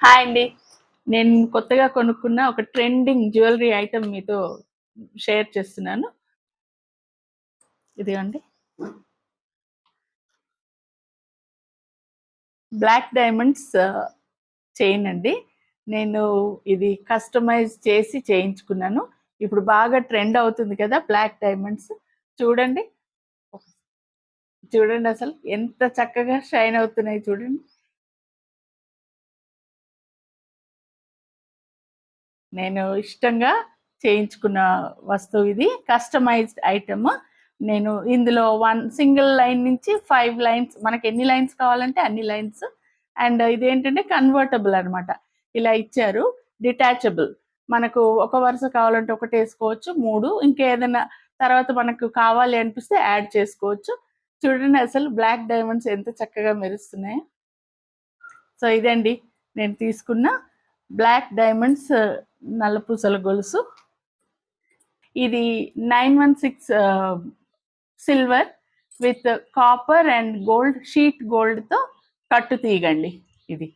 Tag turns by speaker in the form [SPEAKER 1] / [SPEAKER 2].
[SPEAKER 1] Hi అండి. నేను కొత్తగా కొనుక్కున్న ఒక ట్రెండింగ్ జ్యువెలరీ ఐటెమ్ మీతో షేర్ చేస్తున్నాను. ఇదిగోండి. బ్లాక్ డైమండ్స్ చైన్ అండి. నేను ఇది కస్టమైజ్ చేసి చేయించుకున్నాను. ఇప్పుడు బాగా ట్రెండ్ అవుతుంది కదా బ్లాక్ డైమండ్స్. చూడండి. చూడండి అసలు ఎంత చక్కగా షైన్ అవుతున్నాయి చూడండి. నేను ఇష్టంగా చేయించుకున్న వస్తువు ఇది. Customised item. నేను ఇందులో సింగిల్ లైన్ నుంచి 5 లైన్స్, మనకి ఎన్ని లైన్స్ కావాలంటే అన్ని లైన్స్. అండ్ ఇదేంటంటే కన్వర్టబుల్ అనమాట. ఇలా ఇచ్చారు. డిటాచబుల్. మనకు ఒక వరుస కావాలంటే ఒకటేసుకోవచ్చు. 3 ఇంకేదైనా తర్వాత మనకు కావాలి అనిపిస్తే యాడ్ చేసుకోవచ్చు. చూడండి అసలు బ్లాక్ డైమండ్స్ ఎంత చక్కగా మెరుస్తున్నాయో. సో ఇదండి నేను తీసుకున్న బ్లాక్ డైమండ్స్ నల్లపూసల గొలుసు. ఇది 916 silver with copper and gold sheet గోల్డ్తో కట్టు తీగండి ఇది.